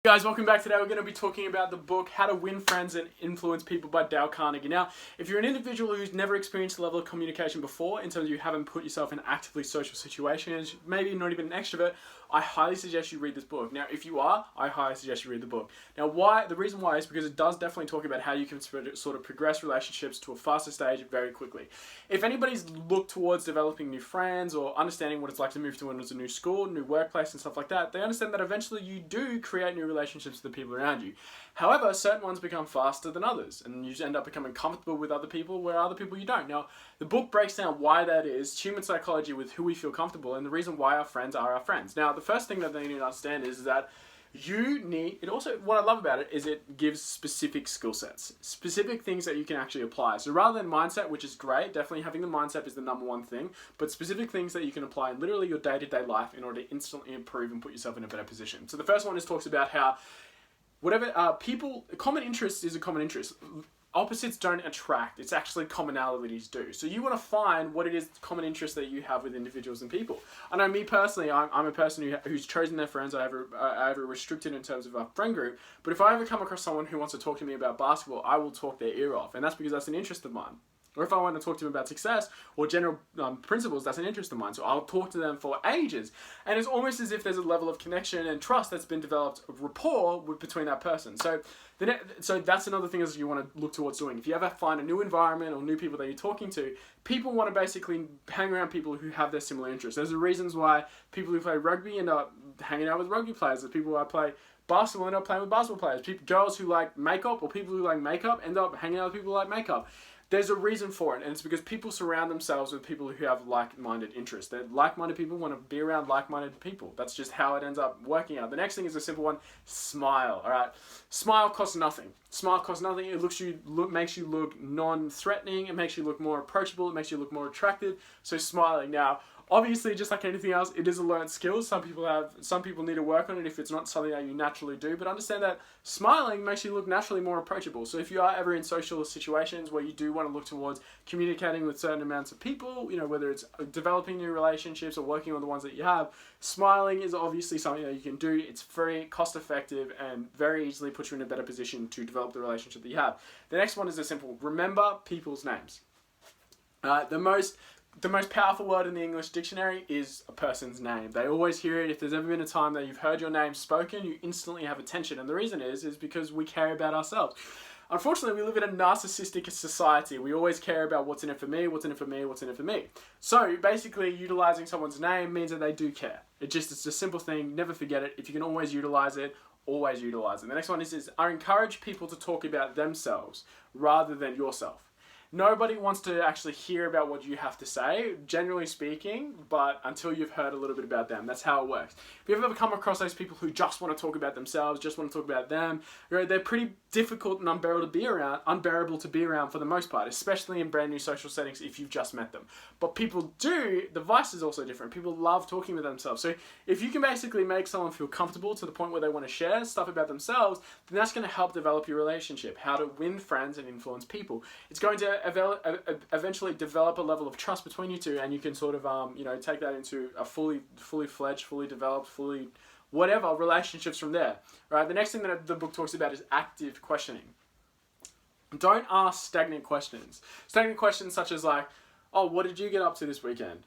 Guys, welcome back. Today we're going to be talking about the book How to Win Friends and Influence People by Carnegie. Now, if you're an individual who's never experienced a level of communication before, in terms of you haven't put yourself in actively social situations, maybe not even an extrovert, I highly suggest you read this book. Now, if you are, I highly suggest you read the book. Now, why? The reason why is because it does definitely talk about how you can sort of progress relationships to a faster stage very quickly. If anybody's looked towards developing new friends or understanding what it's like to move to a new school, new workplace and stuff like that, they understand that eventually you do create new relationships with the people around you. However, certain ones become faster than others, and you end up becoming comfortable with other people where other people you don't. Now, the book breaks down why that is, human psychology with who we feel comfortable, and the reason why our friends are our friends. Now, the first thing that they need to understand is that what I love about it is it gives specific skill sets, specific things that you can actually apply. So rather than mindset, which is great, definitely having the mindset is the number one thing, but specific things that you can apply in literally your day-to-day life in order to instantly improve and put yourself in a better position. So the first one talks about how common interest is a common interest. Opposites don't attract, it's actually commonalities do. So you want to find what it is common interest that you have with individuals and people. I know me personally, I'm a person who's chosen their friends. I have a restricted in terms of a friend group, but if I ever come across someone who wants to talk to me about basketball, I will talk their ear off, and that's because that's an interest of mine. Or if I want to talk to them about success or general principles, that's an interest of mine. So I'll talk to them for ages. And it's almost as if there's a level of connection and trust that's been developed, rapport between that person. So that's another thing is you want to look towards doing. If you ever find a new environment or new people that you're talking to, people want to basically hang around people who have their similar interests. There's the reasons why people who play rugby end up hanging out with rugby players. There's people who play basketball end up playing with basketball players. Girls who like makeup or people who like makeup end up hanging out with people who like makeup. There's a reason for it, and it's because people surround themselves with people who have like-minded interests. That like-minded people want to be around like-minded people. That's just how it ends up working out. The next thing is a simple one: smile. All right, smile costs nothing. Smile costs nothing. It makes you look non-threatening. It makes you look more approachable. It makes you look more attractive. So smiling now. Obviously, just like anything else, it is a learned skill. Some people need to work on it if it's not something that you naturally do. But understand that smiling makes you look naturally more approachable. So if you are ever in social situations where you do want to look towards communicating with certain amounts of people, whether it's developing new relationships or working on the ones that you have, smiling is obviously something that you can do. It's very cost effective and very easily puts you in a better position to develop the relationship that you have. The next one is a simple: remember people's names. The most powerful word in the English dictionary is a person's name. They always hear it. If there's ever been a time that you've heard your name spoken, you instantly have attention. And the reason is because we care about ourselves. Unfortunately, we live in a narcissistic society. We always care about what's in it for me, what's in it for me, what's in it for me. So basically, utilizing someone's name means that they do care. It's a simple thing. Never forget it. If you can always utilize it, always utilize it. The next one is I encourage people to talk about themselves rather than yourself. Nobody wants to actually hear about what you have to say, generally speaking, but until you've heard a little bit about them. That's how it works. If you've ever come across those people who just want to talk about themselves, just want to talk about them, they're pretty difficult and unbearable to be around for the most part, especially in brand new social settings if you've just met them. But people do, the vice is also different. People love talking with themselves. So if you can basically make someone feel comfortable to the point where they want to share stuff about themselves, then that's going to help develop your relationship. How to win friends and influence people. It's going to eventually develop a level of trust between you two, and you can sort of take that into a fully fledged, fully developed, fully whatever relationships from there. Right. The next thing that the book talks about is active questioning. Don't ask stagnant questions. Stagnant questions such as like, oh, what did you get up to this weekend?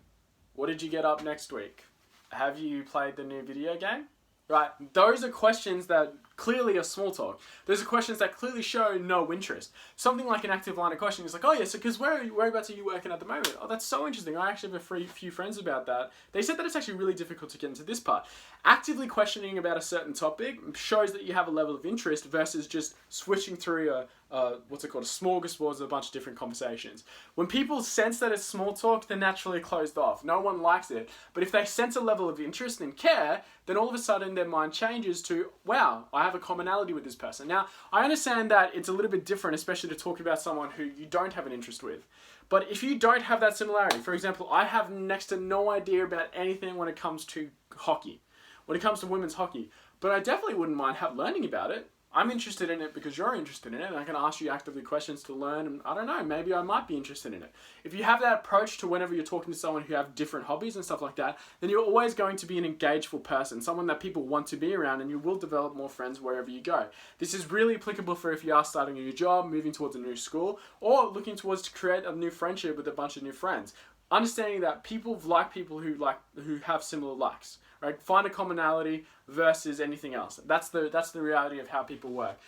What did you get up next week? Have you played the new video game? Right. Those are questions that clearly are small talk. Those are questions that clearly show no interest. Something like an active line of questioning is like, oh yeah, so because whereabouts are you working at the moment? Oh, that's so interesting. I actually have a few friends about that. They said that it's actually really difficult to get into this part. Actively questioning about a certain topic shows that you have a level of interest versus just switching through a smorgasbord of a bunch of different conversations. When people sense that it's small talk, they're naturally closed off. No one likes it. But if they sense a level of interest and care, then all of a sudden their mind changes to, wow, I have a commonality with this person. Now, I understand that it's a little bit different, especially to talk about someone who you don't have an interest with. But if you don't have that similarity, for example, I have next to no idea about anything when it comes to hockey, when it comes to women's hockey, but I definitely wouldn't mind learning about it. I'm interested in it because you're interested in it, and I can ask you actively questions to learn, and I don't know, maybe I might be interested in it. If you have that approach to whenever you're talking to someone who have different hobbies and stuff like that, then you're always going to be an engageful person, someone that people want to be around, and you will develop more friends wherever you go. This is really applicable for if you are starting a new job, moving towards a new school, or looking towards to create a new friendship with a bunch of new friends. Understanding that people like people who have similar likes. Right? Find a commonality versus anything else. That's the reality of how people work.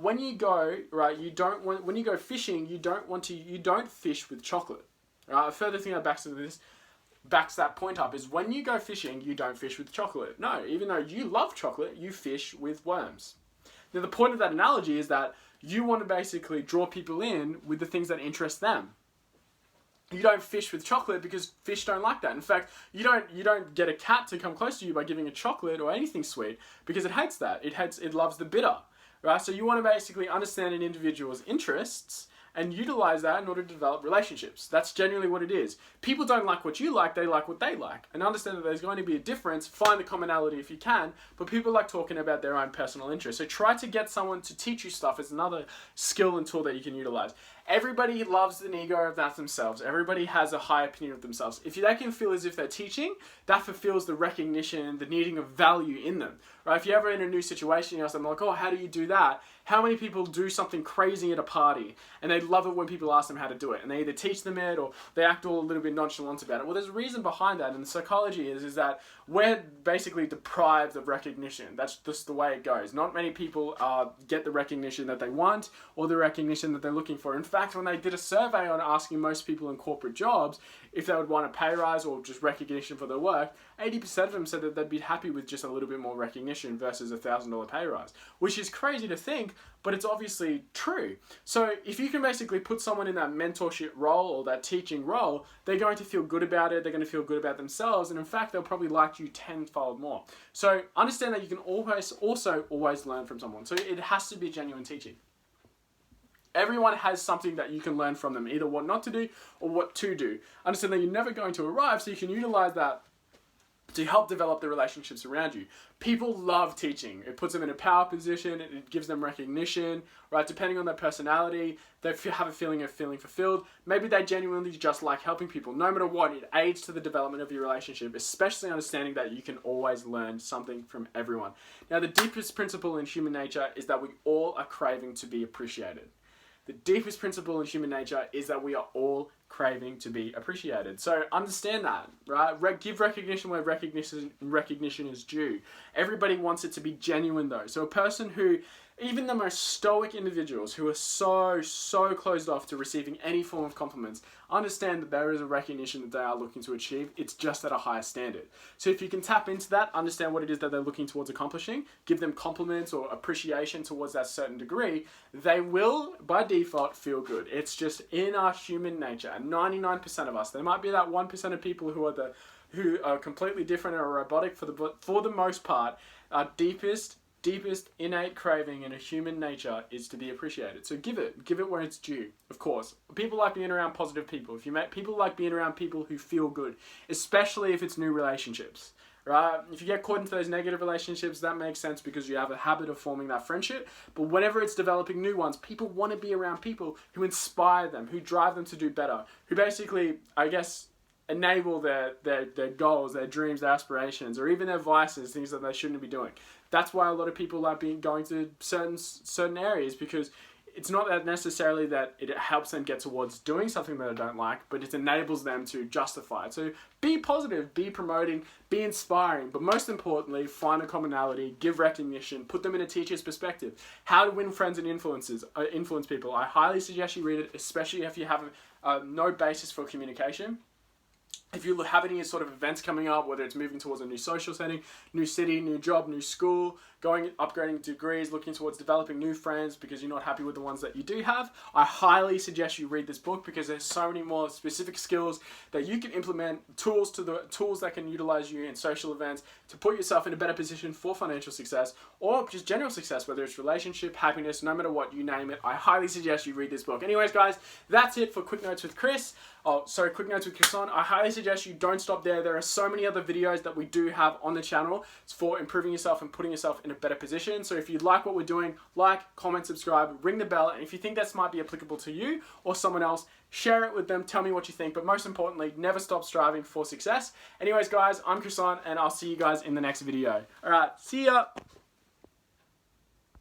When you go when you go fishing, you don't fish with chocolate. A further thing that backs that point up is when you go fishing, you don't fish with chocolate. No, even though you love chocolate, you fish with worms. Now the point of that analogy is that you want to basically draw people in with the things that interest them. You don't fish with chocolate because fish don't like that. In fact, you don't get a cat to come close to you by giving it chocolate or anything sweet because it hates that. It loves the bitter, right? So you want to basically understand an individual's interests and utilize that in order to develop relationships. That's genuinely what it is. People don't like what you like, they like what they like. And understand that there's going to be a difference, find the commonality if you can, but people like talking about their own personal interests. So try to get someone to teach you stuff as another skill and tool that you can utilize. Everybody loves an ego of that themselves. Everybody has a high opinion of themselves. If they can feel as if they're teaching, that fulfills the recognition and the needing of value in them. Right? If you're ever in a new situation, you ask them like, oh, how do you do that? How many people do something crazy at a party and they love it when people ask them how to do it, and they either teach them it or they act all a little bit nonchalant about it? Well, there's a reason behind that, and the psychology is that we're basically deprived of recognition. That's just the way it goes. Not many people get the recognition that they want or the recognition that they're looking for. In fact, when they did a survey on asking most people in corporate jobs if they would want a pay rise or just recognition for their work, 80% of them said that they'd be happy with just a little bit more recognition versus a $1,000 pay rise, which is crazy to think, but it's obviously true. So if you can basically put someone in that mentorship role or that teaching role, they're going to feel good about it, they're going to feel good about themselves, and in fact, they'll probably like you tenfold more. So understand that you can always learn from someone. So it has to be genuine teaching. Everyone has something that you can learn from them, either what not to do or what to do. Understand that you're never going to arrive, so you can utilize that to help develop the relationships around you. People love teaching. It puts them in a power position, it gives them recognition, right? Depending on their personality, they have a feeling of feeling fulfilled. Maybe they genuinely just like helping people. No matter what, it aids to the development of your relationship, especially understanding that you can always learn something from everyone. Now, the deepest principle in human nature is that we all are craving to be appreciated. The deepest principle in human nature is that we are all craving to be appreciated. So understand that, right? Give recognition where recognition is due. Everybody wants it to be genuine though. So a person who, even the most stoic individuals who are so closed off to receiving any form of compliments, understand that there is a recognition that they are looking to achieve. It's just at a higher standard. So if you can tap into that, understand what it is that they're looking towards accomplishing, give them compliments or appreciation towards that certain degree, they will, by default, feel good. It's just in our human nature. And 99% of us, there might be that 1% of people who are completely different or robotic, for the most part, our deepest innate craving in a human nature is to be appreciated. So give it where it's due. Of course, people like being around positive people. People like being around people who feel good, especially if it's new relationships, right? If you get caught into those negative relationships, that makes sense because you have a habit of forming that friendship. But whenever it's developing new ones, people want to be around people who inspire them, who drive them to do better, who basically, I guess, enable their goals, their dreams, their aspirations, or even their vices, things that they shouldn't be doing. That's why a lot of people like going to certain areas, because it's not that necessarily that it helps them get towards doing something that they don't like, but it enables them to justify it. So be positive, be promoting, be inspiring, but most importantly, find a commonality, give recognition, put them in a teacher's perspective. How to Win Friends and Influence People. I highly suggest you read it, especially if you have no basis for communication. If you have any sort of events coming up, whether it's moving towards a new social setting, new city, new job, new school, upgrading degrees, looking towards developing new friends because you're not happy with the ones that you do have, I highly suggest you read this book because there's so many more specific skills that you can implement, tools that can utilize you in social events to put yourself in a better position for financial success or just general success, whether it's relationship, happiness, no matter what, you name it. I highly suggest you read this book. Anyways, guys, that's it for Quick Notes with Chris. Quick Notes with Chris on. I highly suggest suggest you don't stop there. There are so many other videos that we do have on the channel for improving yourself and putting yourself in a better position. So if you like what we're doing, like, comment, subscribe, ring the bell, and if you think this might be applicable to you or someone else, share it with them, tell me what you think, but most importantly, never stop striving for success. Anyways, guys, I'm Chrisan, and I'll see you guys in the next video. All right, see ya!